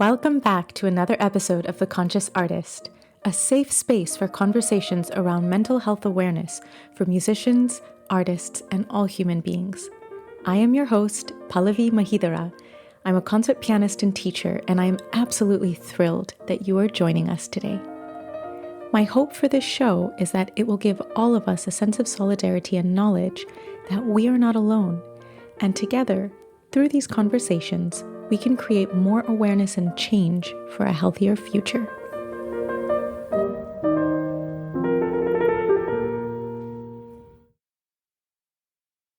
Welcome back to another episode of The Conscious Artist, a safe space for conversations around mental health awareness for musicians, artists, and all human beings. I am your host, Pallavi Mahidara. I'm a concert pianist and teacher, and I am absolutely thrilled that you are joining us today. My hope for this show is that it will give all of us a sense of solidarity and knowledge that we are not alone, and together, through these conversations, we can create more awareness and change for a healthier future.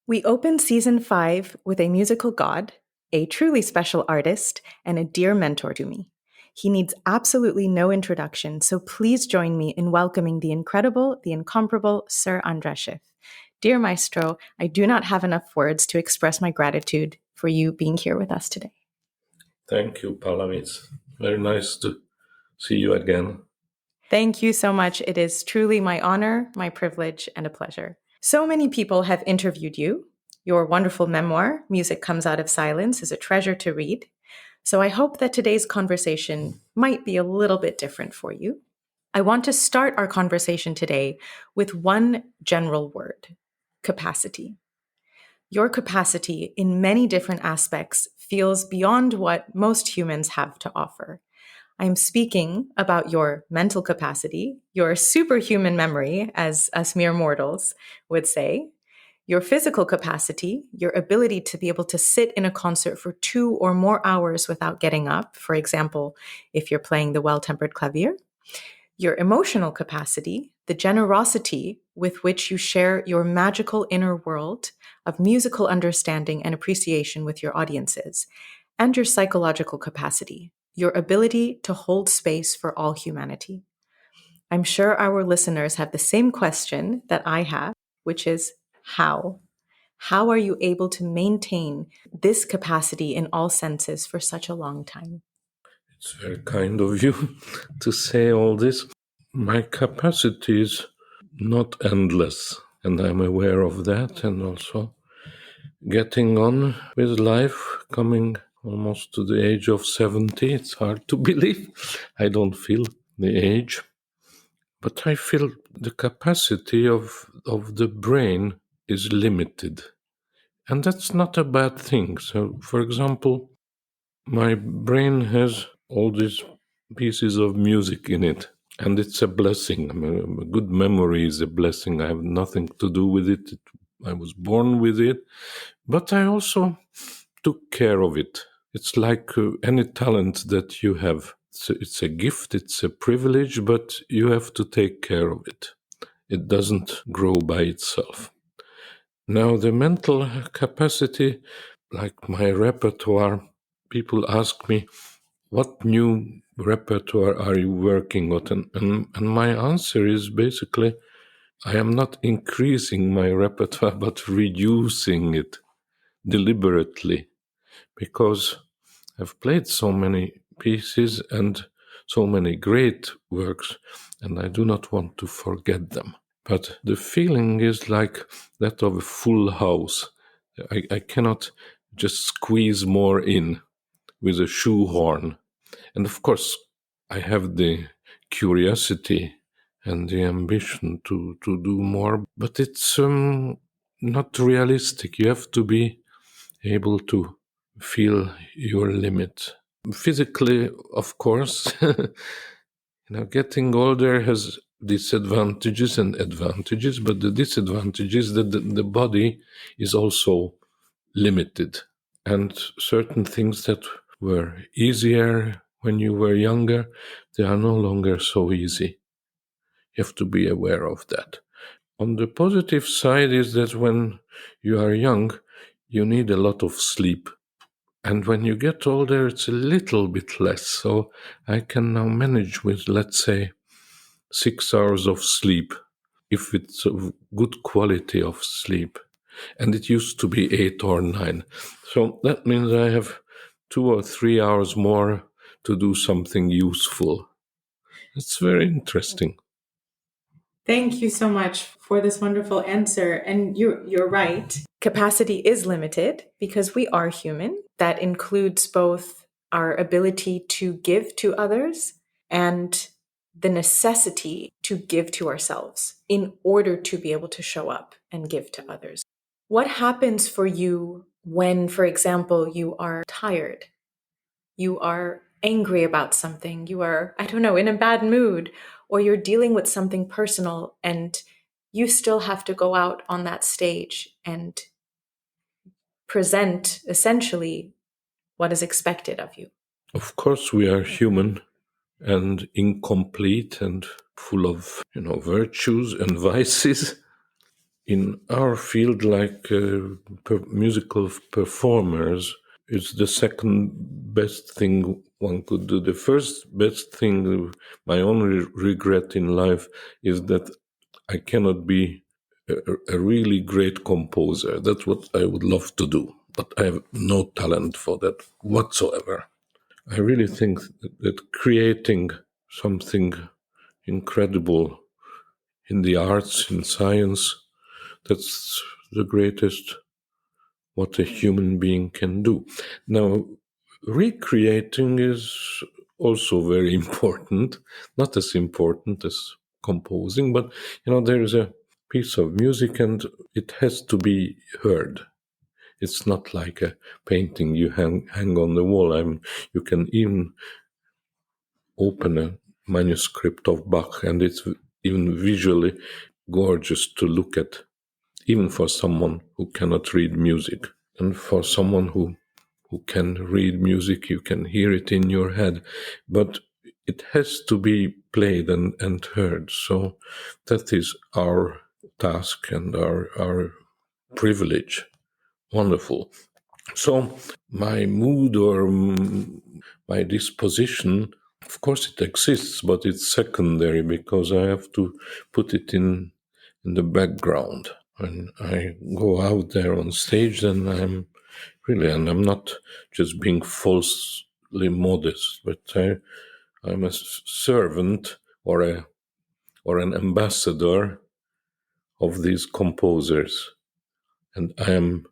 We open season 5 with a musical god, a truly special artist, and a dear mentor to me. He needs absolutely no introduction, so please join me in welcoming the incredible, the incomparable Sir András Schiff. Dear Maestro, I do not have enough words to express my gratitude for you being here with us today. Thank you, Pallavi. It's very nice to see you again. Thank you so much. It is truly my honor, my privilege, and a pleasure. So many people have interviewed you. Your wonderful memoir, Music Comes Out of Silence, is a treasure to read. So I hope that today's conversation might be a little bit different for you. I want to start our conversation today with one general word: capacity. Your capacity in many different aspects feels beyond what most humans have to offer. I'm speaking about your mental capacity, your superhuman memory, as us mere mortals would say, your physical capacity, your ability to be able to sit in a concert for 2 or more hours without getting up, for example, if you're playing the well-tempered clavier, your emotional capacity, the generosity with which you share your magical inner world of musical understanding and appreciation with your audiences, and your psychological capacity, your ability to hold space for all humanity. I'm sure our listeners have the same question that I have, which is how? How are you able to maintain this capacity in all senses for such a long time? It's very kind of you to say all this. My capacity is not endless, and I'm aware of that, and also getting on with life, coming almost to the age of 70. It's hard to believe. I don't feel the age, but I feel the capacity of the brain is limited. And that's not a bad thing. So, for example, my brain has all these pieces of music in it, and it's a blessing. I mean, a good memory is a blessing. I have nothing to do with it. I was born with it, but I also took care of it. It's like any talent that you have. It's a gift, it's a privilege, but you have to take care of it. It doesn't grow by itself. Now, the mental capacity, like my repertoire, people ask me, what new repertoire are you working on? And my answer is basically, I am not increasing my repertoire, but reducing it deliberately, because I've played so many pieces and so many great works, and I do not want to forget them. But the feeling is like that of a full house. I cannot just squeeze more in with a shoehorn. And of course, I have the curiosity and the ambition to do more, but it's not realistic. You have to be able to feel your limit. Physically, of course, getting older has disadvantages and advantages, but the disadvantage is that the body is also limited, and certain things that were easier when you were younger, they are no longer so easy. You have to be aware of that. On the positive side is that when you are young, you need a lot of sleep. And when you get older, it's a little bit less. So I can now manage with, let's say, 6 hours of sleep, if it's a good quality of sleep. And it used to be 8 or 9. So that means I have 2 or 3 hours more to do something useful. It's very interesting. Thank you so much for this wonderful answer. And you're right. Capacity is limited because we are human. That includes both our ability to give to others and the necessity to give to ourselves in order to be able to show up and give to others. What happens for you when, for example, you are tired, you are angry about something, you are, I don't know, in a bad mood, or you're dealing with something personal and you still have to go out on that stage and present essentially what is expected of you? Of course, we are human and incomplete and full of, virtues and vices. In our field, like musical performers, it's the second best thing one could do. The first best thing, my only regret in life, is that I cannot be a really great composer. That's what I would love to do, but I have no talent for that whatsoever. I really think that creating something incredible in the arts, in science, that's the greatest what a human being can do. Now, recreating is also very important, not as important as composing, but there is a piece of music and it has to be heard. It's not like a painting you hang on the wall. You can even open a manuscript of Bach and it's even visually gorgeous to look at, even for someone who cannot read music. And for someone who can read music, you can hear it in your head, but it has to be played and heard. So that is our task and our privilege. Wonderful. So my mood or my disposition, of course it exists, but it's secondary because I have to put it in the background. When I go out there on stage, then I'm really, and I'm not just being falsely modest, but I'm a servant or an ambassador of these composers, and I am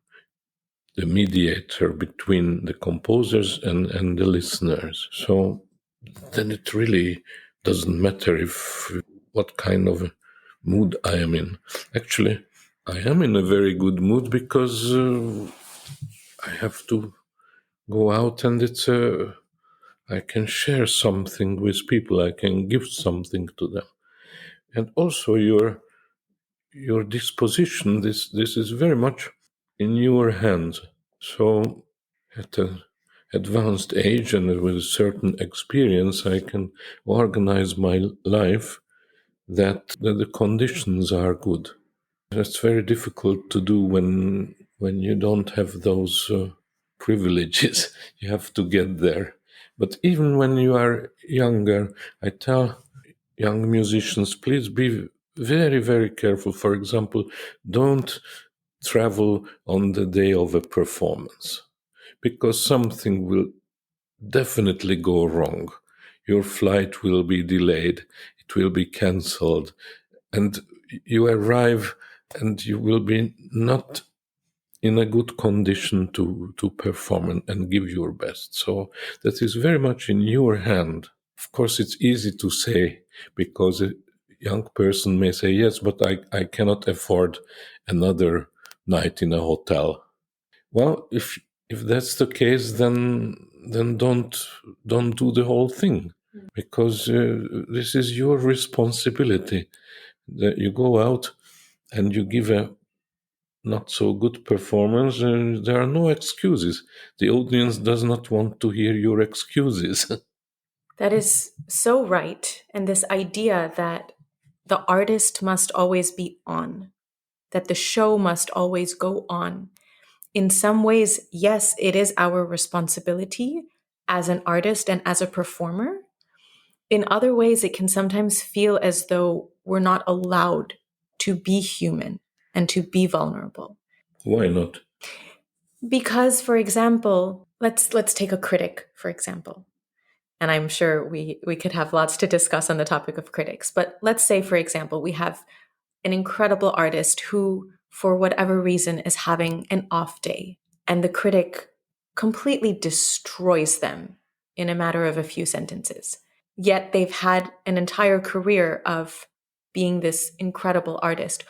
the mediator between the composers and the listeners. So then it really doesn't matter what kind of mood I am in. Actually, I am in a very good mood because I have to go out and I can share something with people. I can give something to them. And also your disposition, this is very much in your hands. So at an advanced age and with a certain experience, I can organize my life that the conditions are good. It's very difficult to do when you don't have those privileges. You have to get there. But even when you are younger, I tell young musicians, please be very, very careful. For example, don't travel on the day of a performance because something will definitely go wrong. Your flight will be delayed, it will be cancelled, and you arrive and you will be not in a good condition to perform and give your best. So that is very much in your hand. Of course, it's easy to say because a young person may say, yes, but I cannot afford another night in a hotel. Well, if that's the case, then don't do the whole thing, because this is your responsibility. That you go out and you give a not so good performance, and there are no excuses. The audience does not want to hear your excuses. That is so right. And this idea that the artist must always be on, that the show must always go on. In some ways, yes, it is our responsibility as an artist and as a performer. In other ways, it can sometimes feel as though we're not allowed to be human and to be vulnerable. Why not? Because, for example, let's take a critic, for example. And I'm sure we could have lots to discuss on the topic of critics. But let's say, for example, we have an incredible artist who, for whatever reason, is having an off day, and the critic completely destroys them in a matter of a few sentences. Yet they've had an entire career of being this incredible artist.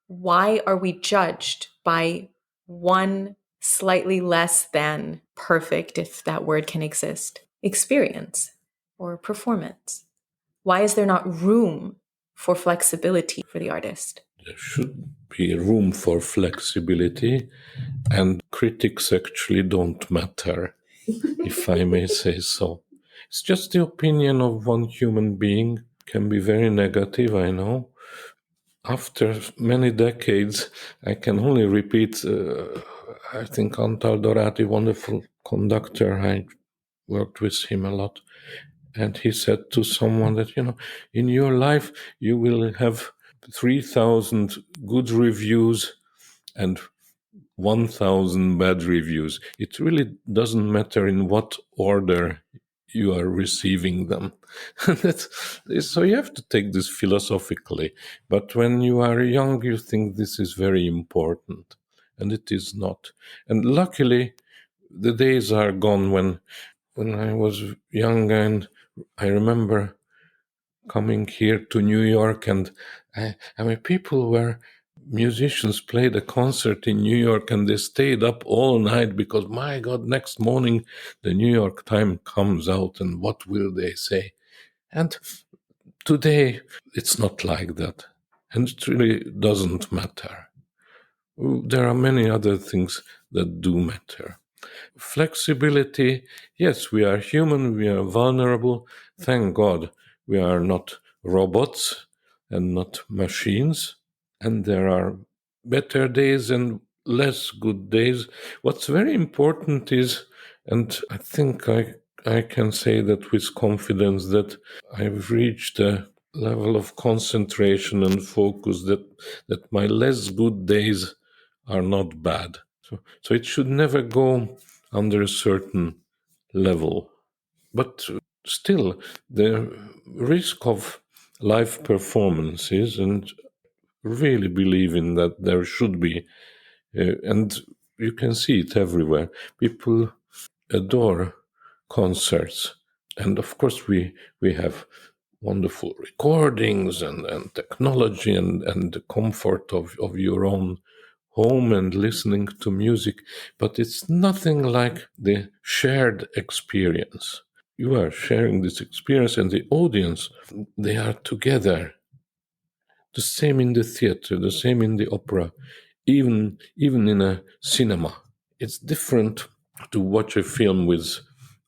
Why are we judged by one slightly less than perfect, if that word can exist, experience or performance? Why is there not room for flexibility for the artist? There should be room for flexibility, and critics actually don't matter, if I may say so. It's just the opinion of one human being, can be very negative, I know. After many decades, I can only repeat, I think Antal Dorati, wonderful conductor, I worked with him a lot. And he said to someone that, in your life, you will have 3,000 good reviews and 1,000 bad reviews. It really doesn't matter in what order you are receiving them. So you have to take this philosophically. But when you are young, you think this is very important, and it is not. And luckily, the days are gone when I was young, and I remember coming here to New York, and people were musicians played a concert in New York and they stayed up all night because, my God, next morning the New York Times comes out and what will they say? And today it's not like that. And it really doesn't matter. There are many other things that do matter. Flexibility, yes, we are human, we are vulnerable. Thank God we are not robots and not machines. And there are better days and less good days. What's very important is, and I think I can say that with confidence, that I've reached a level of concentration and focus that my less good days are not bad. So it should never go under a certain level. But still, the risk of live performances, and really believe in that there should be, and you can see it everywhere. People adore concerts. And of course, we have wonderful recordings and technology and the comfort of your own home and listening to music, but it's nothing like the shared experience. You are sharing this experience, and the audience, they are together. The same in the theater, the same in the opera, even in a cinema. It's different to watch a film with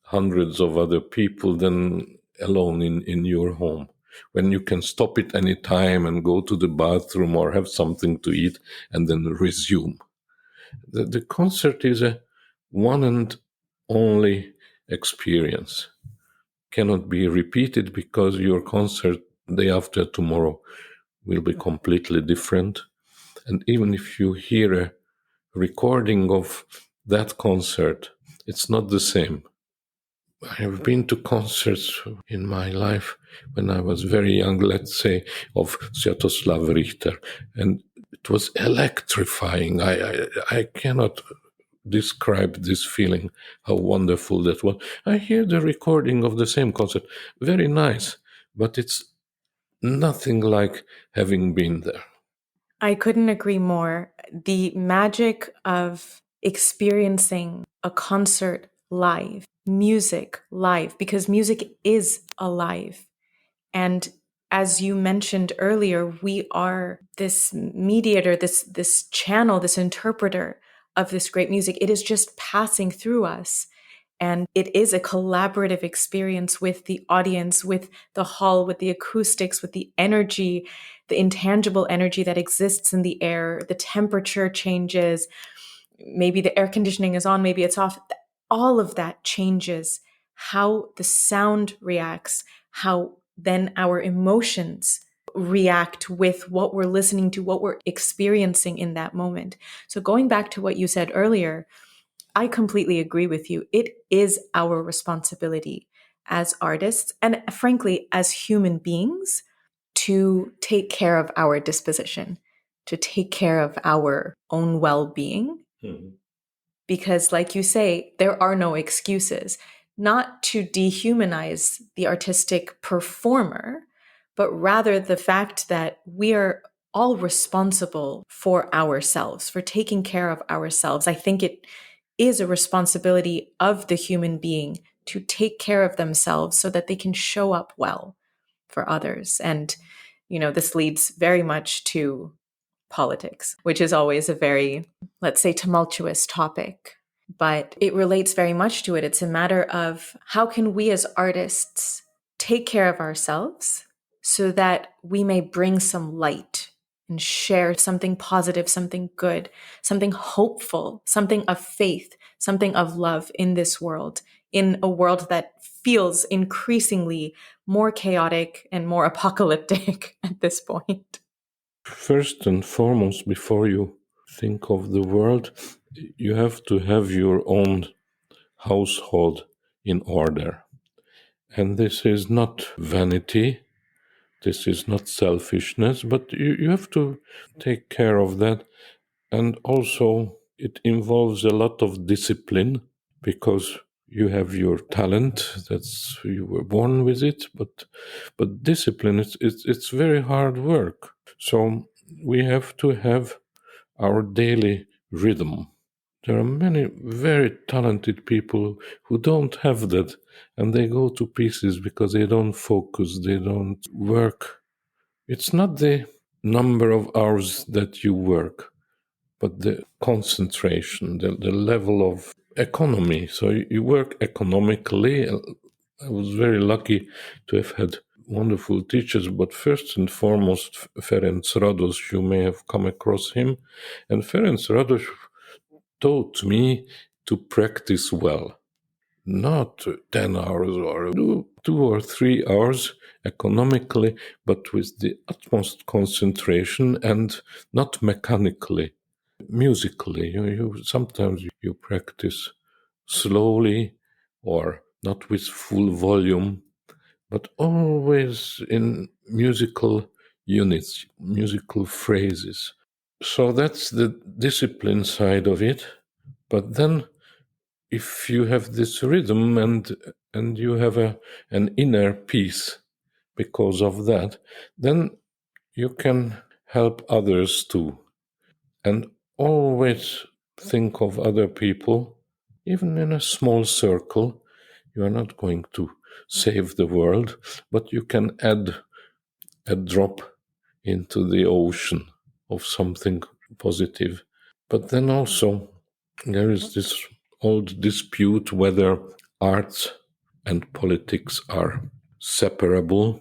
hundreds of other people than alone in your home, when you can stop it any time and go to the bathroom or have something to eat and then resume. The concert is a one and only experience. Cannot be repeated because your concert day after tomorrow will be completely different. And even if you hear a recording of that concert, it's not the same. I have been to concerts in my life when I was very young, let's say, of Sviatoslav Richter, and it was electrifying. I cannot describe this feeling, how wonderful that was. I hear the recording of the same concert, very nice, but it's nothing like having been there. I couldn't agree more. The magic of experiencing a concert live, music live, because music is alive. And as you mentioned earlier, we are this mediator, this channel, this interpreter of this great music. It is just passing through us. And it is a collaborative experience with the audience, with the hall, with the acoustics, with the energy, the intangible energy that exists in the air. The temperature changes. Maybe the air conditioning is on, maybe it's off. All of that changes how the sound reacts, how then our emotions react with what we're listening to, what we're experiencing in that moment. So going back to what you said earlier, I completely agree with you. It is our responsibility as artists and frankly, as human beings to take care of our disposition, to take care of our own well-being. Mm-hmm. Because like you say, there are no excuses. not to dehumanize the artistic performer, but rather the fact that we are all responsible for ourselves, for taking care of ourselves. I think it is a responsibility of the human being to take care of themselves so that they can show up well for others. And, this leads very much to politics, which is always a very, let's say, tumultuous topic. But it relates very much to it. It's a matter of how can we as artists take care of ourselves so that we may bring some light and share something positive, something good, something hopeful, something of faith, something of love in this world, in a world that feels increasingly more chaotic and more apocalyptic at this point. First and foremost, before you think of the world, you have to have your own household in order. And this is not vanity, this is not selfishness, but you have to take care of that. And also, it involves a lot of discipline because you have your talent, that's you were born with it, but discipline, it's very hard work. So we have to have our daily rhythm. There are many very talented people who don't have that, and they go to pieces because they don't focus, they don't work. It's not the number of hours that you work, but the concentration, the level of economy. So you work economically. I was very lucky to have had wonderful teachers, but first and foremost, Ferenc Rados, you may have come across him. And Ferenc Rados taught me to practice well, not 10 hours or 2 or 3 hours economically, but with the utmost concentration and not mechanically. Musically, sometimes you practice slowly or not with full volume, but always in musical units, musical phrases. So that's the discipline side of it. But then if you have this rhythm and you have an inner peace because of that, then you can help others too. And always think of other people, even in a small circle. You are not going to save the world, but you can add a drop into the ocean of something positive. But then also, there is this old dispute whether arts and politics are separable.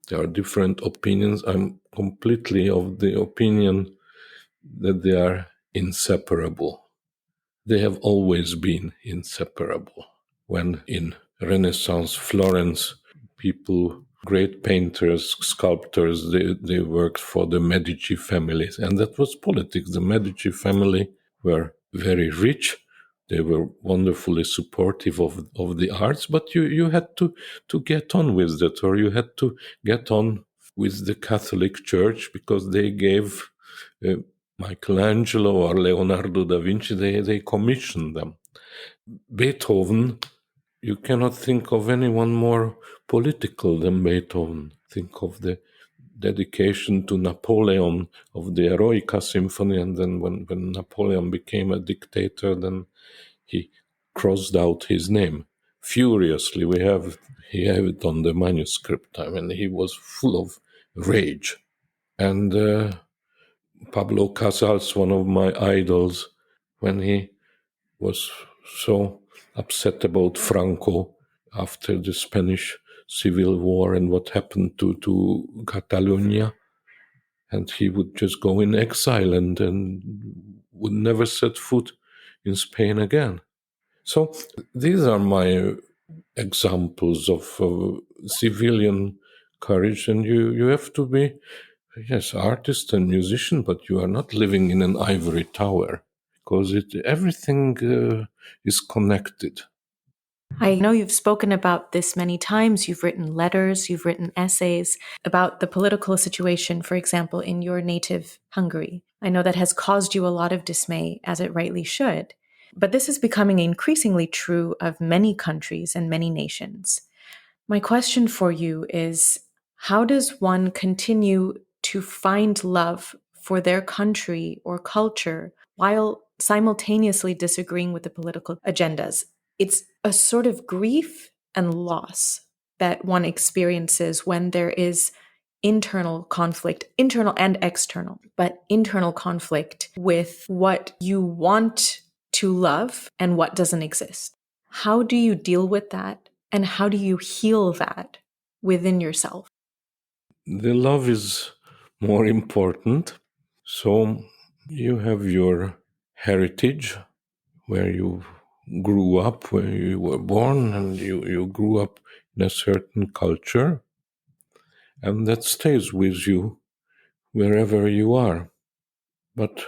There are different opinions. I'm completely of the opinion that they are inseparable. They have always been inseparable. When in Renaissance Florence, people, great painters, sculptors, they worked for the Medici families, and that was politics. The Medici family were very rich. They were wonderfully supportive of the arts, but you had to get on with that, or you had to get on with the Catholic Church because they gave Michelangelo or Leonardo da Vinci, they commissioned them. Beethoven, you cannot think of anyone more political than Beethoven. Think of the dedication to Napoleon of the Eroica Symphony, and then when Napoleon became a dictator, then he crossed out his name furiously. He have it on the manuscript. I mean, he was full of rage. And Pablo Casals, one of my idols, when he was so upset about Franco after the Spanish Civil War and what happened to Catalonia, and he would just go in exile and would never set foot in Spain again. So these are my examples of civilian courage, and you have to be, yes, artist and musician, but you are not living in an ivory tower because everything is connected. I know you've spoken about this many times. You've written letters, you've written essays about the political situation, for example, in your native Hungary. I know that has caused you a lot of dismay, as it rightly should. But this is becoming increasingly true of many countries and many nations. My question for you is, how does one continue to find love for their country or culture while simultaneously disagreeing with the political agendas? It's a sort of grief and loss that one experiences when there is internal conflict, internal and external, but internal conflict with what you want to love and what doesn't exist. How do you deal with that? And how do you heal that within yourself? The love is more important. So you have your heritage, where you grew up, where you were born, and you grew up in a certain culture, and that stays with you wherever you are. But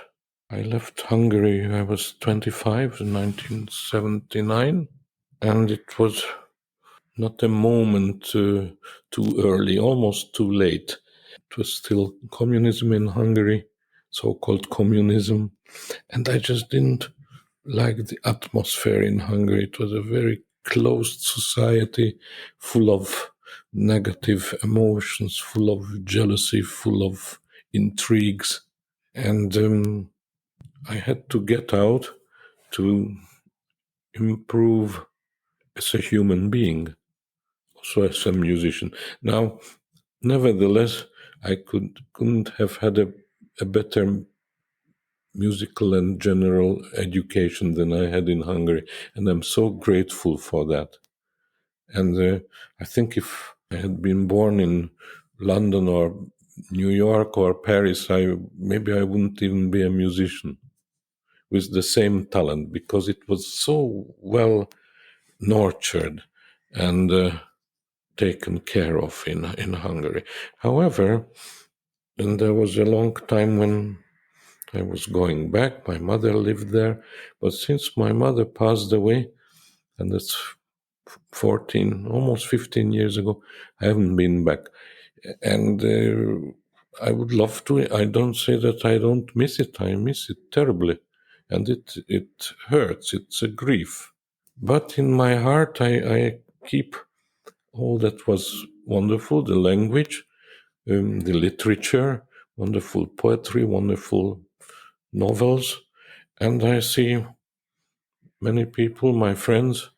I left Hungary, I was 25 in 1979, and it was not a moment too early, almost too late. It was still communism in Hungary, so-called communism, and I just didn't like the atmosphere in Hungary. It was a very closed society, full of negative emotions, full of jealousy, full of intrigues. And I had to get out to improve as a human being, also as a musician. Now, nevertheless, I couldn't have had a better musical and general education than I had in Hungary, and I'm so grateful for that. And I think if I had been born in London or New York or Paris, maybe I wouldn't even be a musician with the same talent, because it was so well nurtured and taken care of in Hungary. However, and there was a long time when I was going back. My mother lived there, but since my mother passed away, and that's 14, almost 15 years ago, I haven't been back. And I would love to. I don't say that I don't miss it. I miss it terribly. And it hurts. It's a grief. But in my heart, I keep all that was wonderful, the language, the literature, wonderful poetry, wonderful novels. And I see many people, my friends,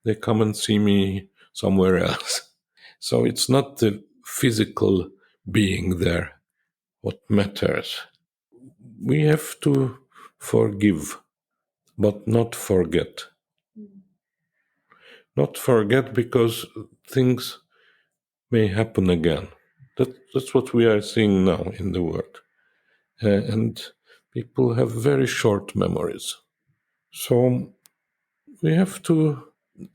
they come and see me somewhere else. So it's not the physical being there what matters. We have to forgive, but not forget. Not forget, because things may happen again. That's what we are seeing now in the world. And people have very short memories. So we have to,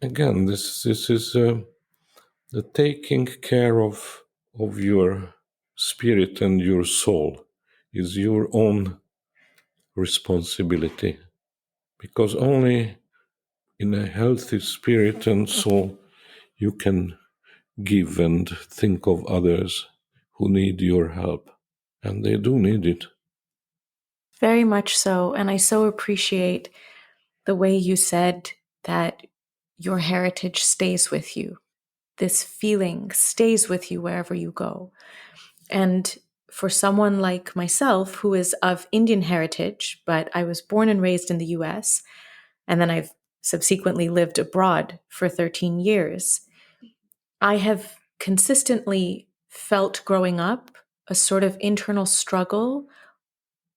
again, this is the taking care of your spirit and your soul is your own responsibility, because only in a healthy spirit and soul you can give and think of others who need your help, and they do need it. Very much so. And I so appreciate the way you said that your heritage stays with you. This feeling stays with you wherever you go. And for someone like myself, who is of Indian heritage, but I was born and raised in the US, and then I've subsequently lived abroad for 13 years, I have consistently felt growing up a sort of internal struggle,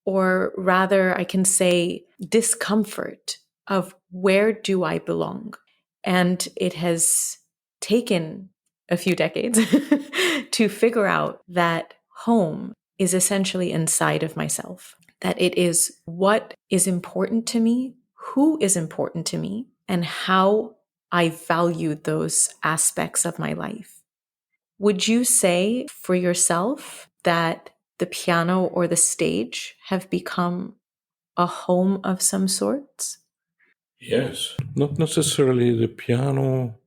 or rather, I can say discomfort of where do I belong? And it has taken a few decades to figure out that home is essentially inside of myself, that it is what is important to me, who is important to me, and how I value those aspects of my life. Would you say for yourself that the piano or the stage have become a home of some sorts? Yes, not necessarily the piano.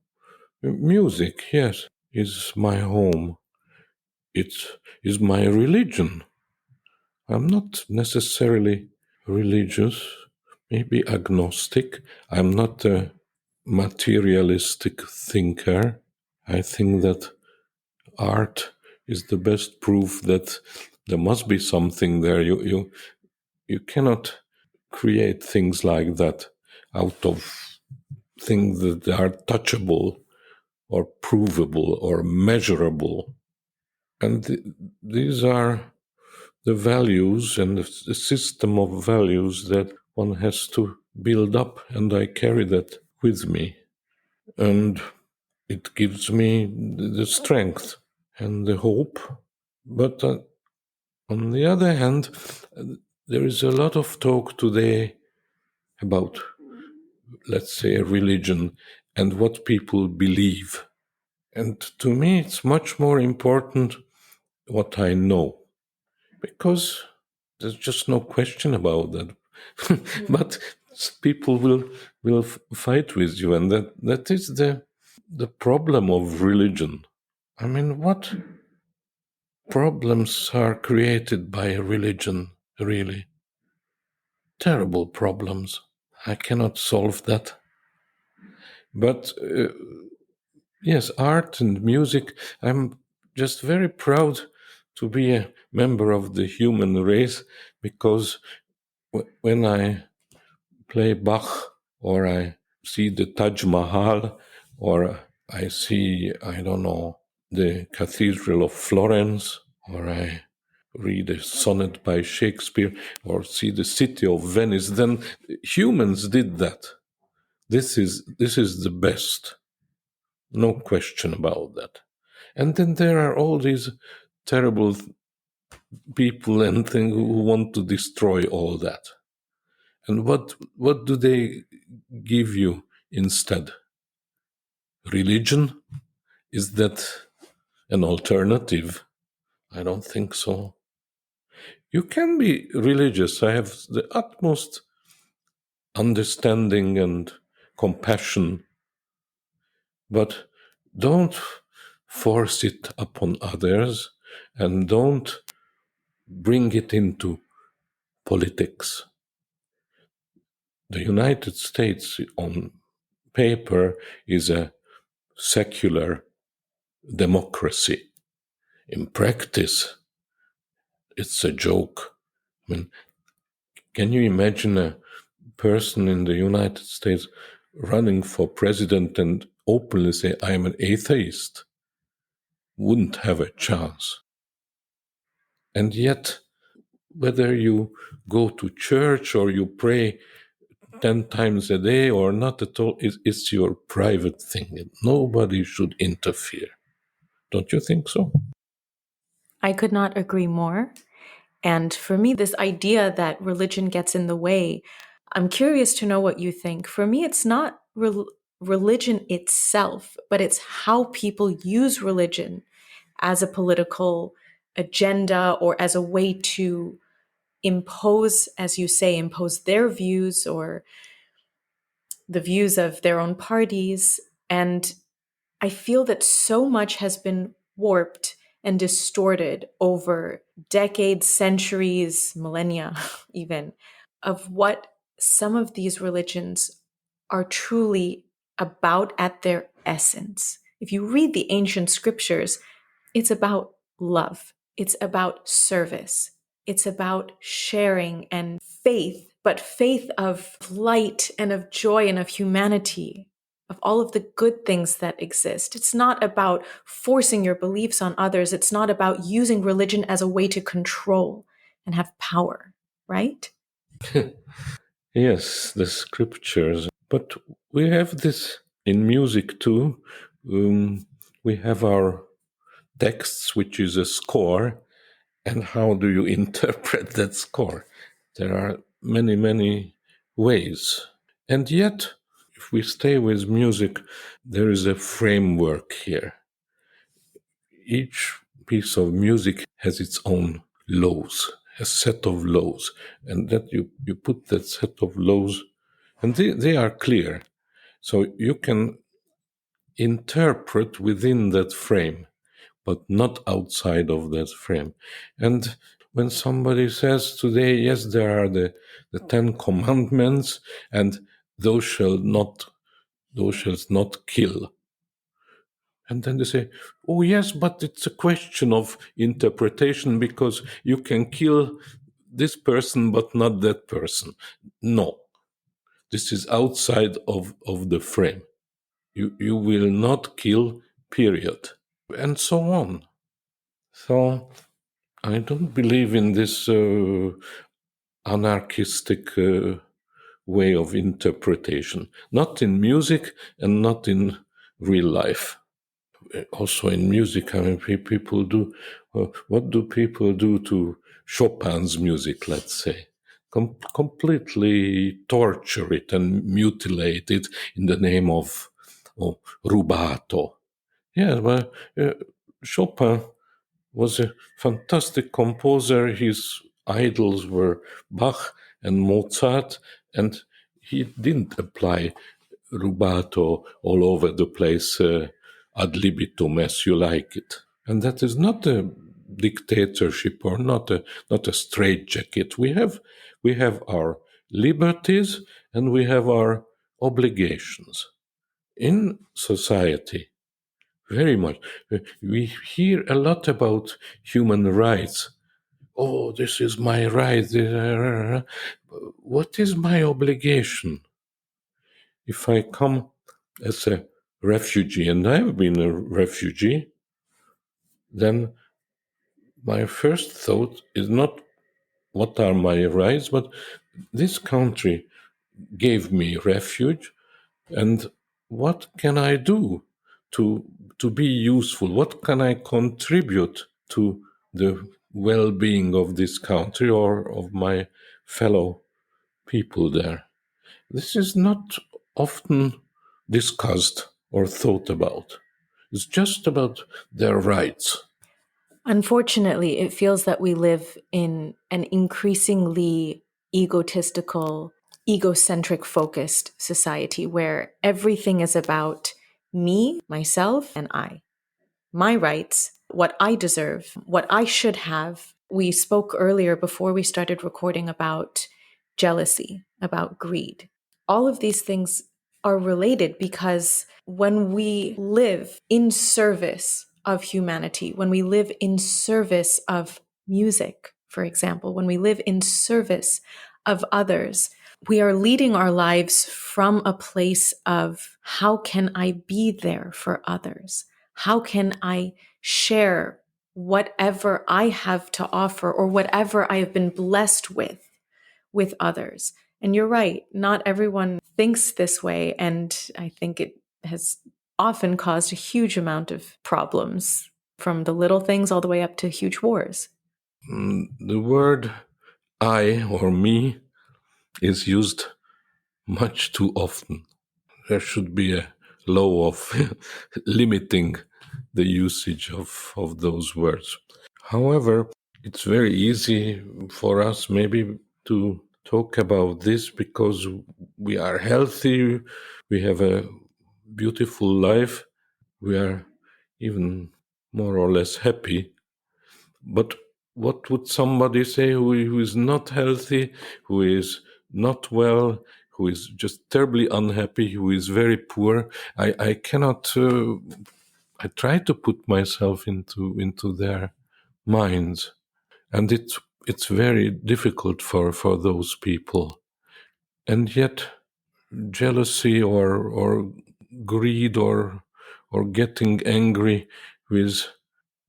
Music, yes, is my home. It is my religion. I'm not necessarily religious, maybe agnostic. I'm not a materialistic thinker. I think that art is the best proof that there must be something there. You cannot create things like that out of things that are touchable or provable or measurable. And these are the values and the system of values that one has to build up, and I carry that with me. And it gives me the strength and the hope. But on the other hand, there is a lot of talk today about, let's say, religion and what people believe. And to me, it's much more important what I know, because there's just no question about that. But people will fight with you, and that is the problem of religion. I mean, what problems are created by religion, really? Terrible problems. I cannot solve that. But yes, art and music, I'm just very proud to be a member of the human race, because when I play Bach, or I see the Taj Mahal, or I see, I don't know, the Cathedral of Florence, or I read a sonnet by Shakespeare, or see the city of Venice, then humans did that. This is the best. No question about that. And then there are all these terrible people and things who want to destroy all that. And what do they give you instead? Religion? Is that an alternative? I don't think so. You can be religious. I have the utmost understanding and compassion, but don't force it upon others, and don't bring it into politics. The United States, on paper, is a secular democracy. In practice, it's a joke. I mean, can you imagine a person in the United States running for president and openly say, I'm an atheist? Wouldn't have a chance. And yet, whether you go to church or you pray 10 times a day or not at all, it's your private thing. Nobody should interfere. Don't you think so? I could not agree more. And for me, this idea that religion gets in the way, I'm curious to know what you think. For me, it's not religion itself, but it's how people use religion as a political agenda or as a way to impose, as you say, impose their views or the views of their own parties. And I feel that so much has been warped and distorted over decades, centuries, millennia, even, of what some of these religions are truly about at their essence. If you read the ancient scriptures, it's about love, it's about service, it's about sharing and faith, but faith of light and of joy and of humanity, of all of the good things that exist. It's not about forcing your beliefs on others. It's not about using religion as a way to control and have power, right? Yes, the scriptures. But we have this in music too. We have our texts, which is a score. And how do you interpret that score? There are many, many ways. And yet, if we stay with music, there is a framework here. Each piece of music has its own laws, a set of laws, and that you put that set of laws, and they are clear. So you can interpret within that frame, but not outside of that frame. And when somebody says today, yes, there are the 10 commandments, and thou shalt not kill. And then they say, oh, yes, but it's a question of interpretation because you can kill this person, but not that person. No, this is outside of the frame. You will not kill, period. And so on. So I don't believe in this anarchistic way of interpretation. Not in music and not in real life. Also in music, I mean, people do. What do people do to Chopin's music? Let's say, completely torture it and mutilate it in the name of rubato. Yeah, well, Chopin was a fantastic composer. His idols were Bach and Mozart, and he didn't apply rubato all over the place ad libitum as you like it. And that is not a dictatorship or not a straitjacket. We have our liberties and we have our obligations in society. Very much. We hear a lot about human rights. Oh, this is my right. What is my obligation? If I come as a refugee, and I've been a refugee, then my first thought is not what are my rights, but this country gave me refuge, and what can I do to be useful? What can I contribute to the well-being of this country or of my fellow people there? This is not often discussed or thought about. It's just about their rights. Unfortunately, it feels that we live in an increasingly egotistical, egocentric focused society where everything is about me, myself, and I. My rights, what I deserve, what I should have. We spoke earlier before we started recording about jealousy, about greed. All of these things are related because when we live in service of humanity, when we live in service of music, for example, when we live in service of others, we are leading our lives from a place of how can I be there for others? How can I share whatever I have to offer or whatever I have been blessed with others? And you're right, not everyone thinks this way. And I think it has often caused a huge amount of problems, from the little things all the way up to huge wars. The word I or me is used much too often. There should be a law of limiting the usage of those words. However, it's very easy for us maybe to talk about this because we are healthy, we have a beautiful life, we are even more or less happy. But what would somebody say who is not healthy, who is not well, who is just terribly unhappy, who is very poor? I cannot. I try to put myself into their minds, and it's very difficult for those people. And yet, jealousy or greed or getting angry with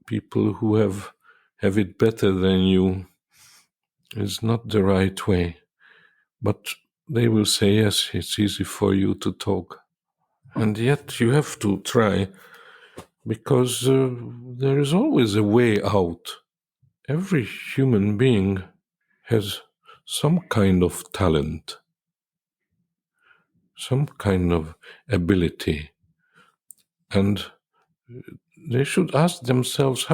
people who have it better than you is not the right way. But they will say, yes, it's easy for you to talk. And yet you have to try, because there is always a way out. Every human being has some kind of talent, some kind of ability. And they should ask themselves,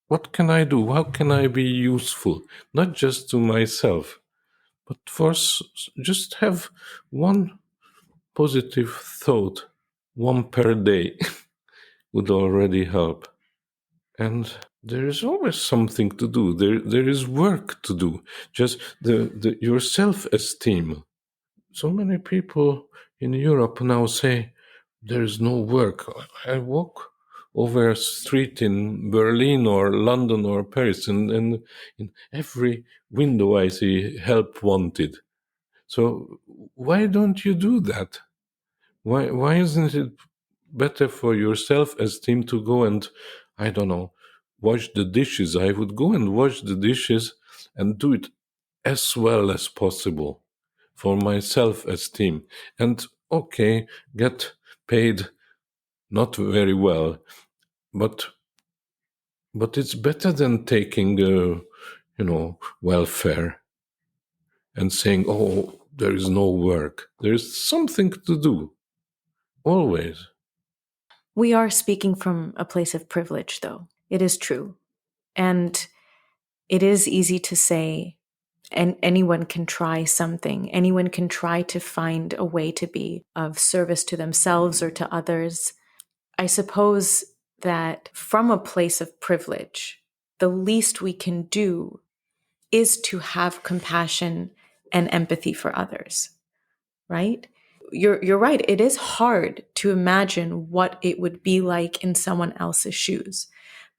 what can I do? How can I be useful? Not just to myself, but just have one positive thought, one per day would already help. And there is always something to do. There is work to do. Just your self-esteem. So many people in Europe now say there is no work. I walk over a street in Berlin or London or Paris, and in every window I see help wanted. So why don't you do that? Why isn't it better for your self-esteem to go and, I don't know, wash the dishes? I would go and wash the dishes and do it as well as possible for my self-esteem. And okay, get paid not very well, but it's better than taking welfare and saying, oh, there is no work. There is something to do, always. We are speaking from a place of privilege, though. It is true. And it is easy to say, and anyone can try something. Anyone can try to find a way to be of service to themselves or to others. I suppose that from a place of privilege, the least we can do is to have compassion and empathy for others, right? You're right. It is hard to imagine what it would be like in someone else's shoes.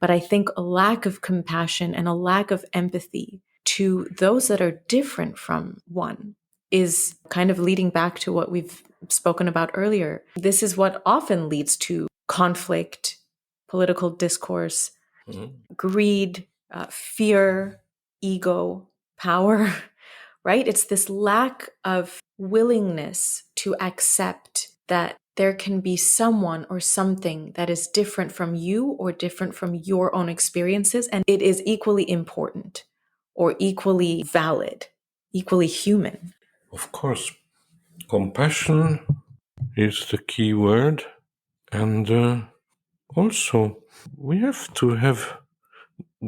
But I think a lack of compassion and a lack of empathy to those that are different from one is kind of leading back to what we've spoken about earlier. This is what often leads to conflict, political discourse, greed, fear, ego, power, right? It's this lack of willingness to accept that there can be someone or something that is different from you or different from your own experiences, and it is equally important or equally valid, equally human. Of course, compassion is the key word. And also, we have to have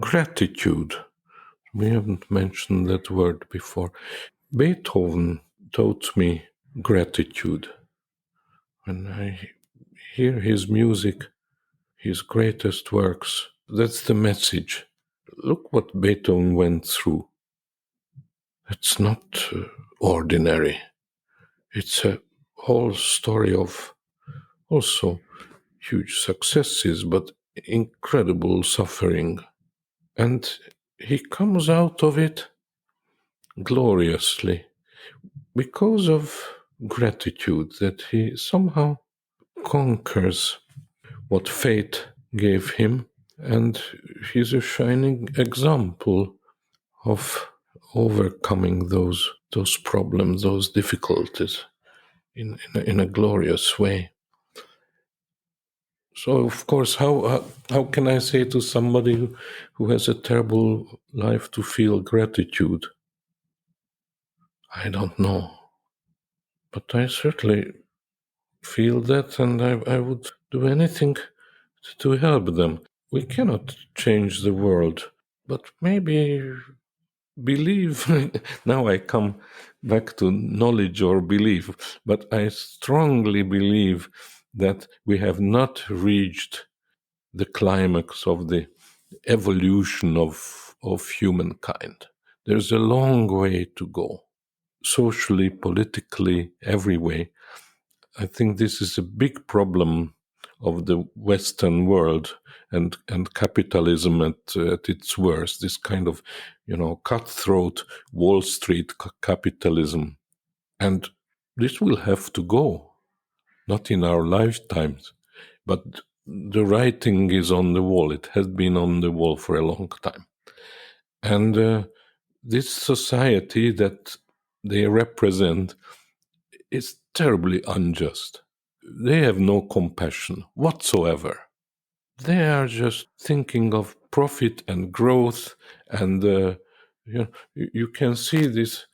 gratitude. We haven't mentioned that word before. Beethoven taught me gratitude. When I hear his music, his greatest works, that's the message. Look what Beethoven went through. It's not ordinary. It's a whole story of also huge successes, but incredible suffering. And he comes out of it gloriously because of gratitude, that he somehow conquers what fate gave him. And he's a shining example of overcoming those problems, those difficulties in a glorious way. So, of course, how can I say to somebody who has a terrible life to feel gratitude? I don't know. But I certainly feel that, and I would do anything to help them. We cannot change the world, but maybe believe. Now I come back to knowledge or belief, but I strongly believe that we have not reached the climax of the evolution of humankind. There's a long way to go, socially, politically, every way. I think this is a big problem of the Western world and capitalism at its worst. This kind of, cutthroat Wall Street capitalism, and this will have to go, not in our lifetimes, but the writing is on the wall. It has been on the wall for a long time, and this society that they represent is terribly unjust. They have no compassion whatsoever. They are just thinking of profit and growth, and you can see this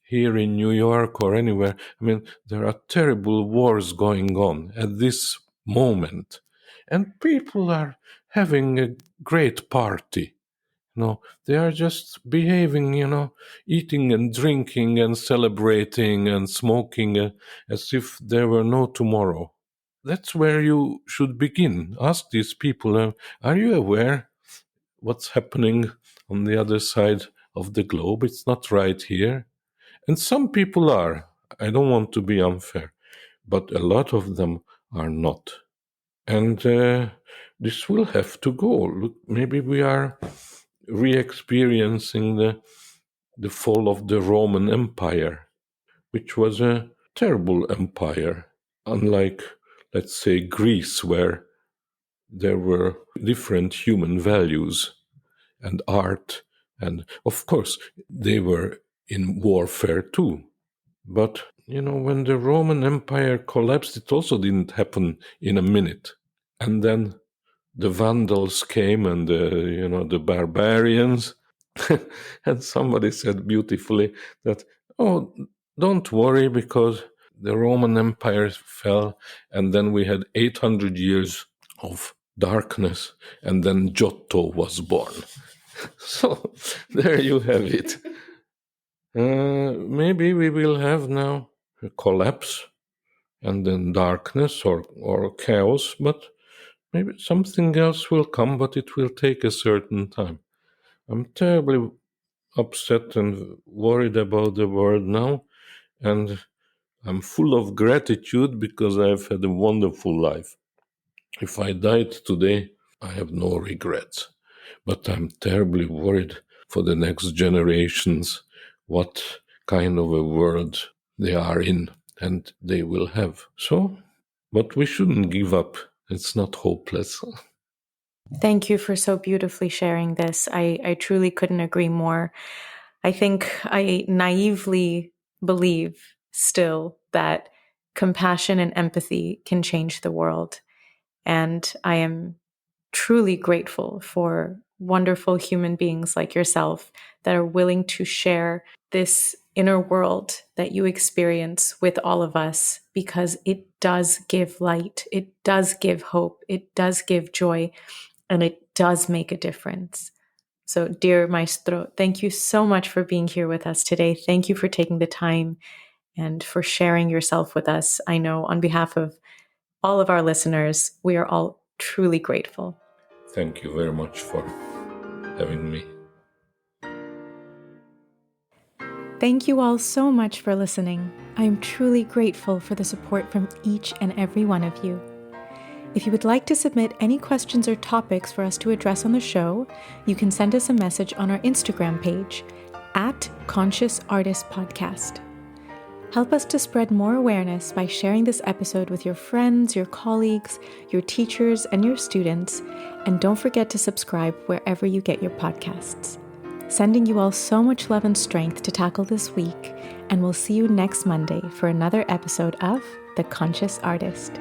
here in New York or anywhere. I mean, there are terrible wars going on at this moment, and people are having a great party. They are just behaving, eating and drinking and celebrating and smoking as if there were no tomorrow. That's where you should begin. Ask these people, are you aware what's happening on the other side of the globe. It's not right here. And some people are. I don't want to be unfair, but a lot of them are not. And this will have to go. Look, maybe we are re-experiencing the fall of the Roman Empire, which was a terrible empire, unlike, let's say, Greece, where there were different human values and art, and of course, they were in warfare too. But, when the Roman Empire collapsed, it also didn't happen in a minute. And then the Vandals came and the barbarians. And somebody said beautifully that, oh, don't worry, because the Roman Empire fell, and then we had 800 years of darkness, and then Giotto was born. So there you have it. Maybe we will have now a collapse and then darkness or chaos, but maybe something else will come, but it will take a certain time. I'm terribly upset and worried about the world now, and I'm full of gratitude because I've had a wonderful life. If I died today, I have no regrets. But I'm terribly worried for the next generations, what kind of a world they are in and they will have. So, but we shouldn't give up. It's not hopeless. Thank you for so beautifully sharing this. I truly couldn't agree more. I think I naively believe still that compassion and empathy can change the world. And I am truly grateful for wonderful human beings like yourself that are willing to share this inner world that you experience with all of us, because it does give light, it does give hope, it does give joy, and it does make a difference. So, dear Maestro, thank you so much for being here with us today. Thank you for taking the time and for sharing yourself with us. I know on behalf of all of our listeners, we are all truly grateful. Thank you very much for having me. Thank you all so much for listening. I am truly grateful for the support from each and every one of you. If you would like to submit any questions or topics for us to address on the show, you can send us a message on our Instagram page @ConsciousArtistPodcast. Help us to spread more awareness by sharing this episode with your friends, your colleagues, your teachers, and your students. And don't forget to subscribe wherever you get your podcasts. Sending you all so much love and strength to tackle this week, and we'll see you next Monday for another episode of The Conscious Artist.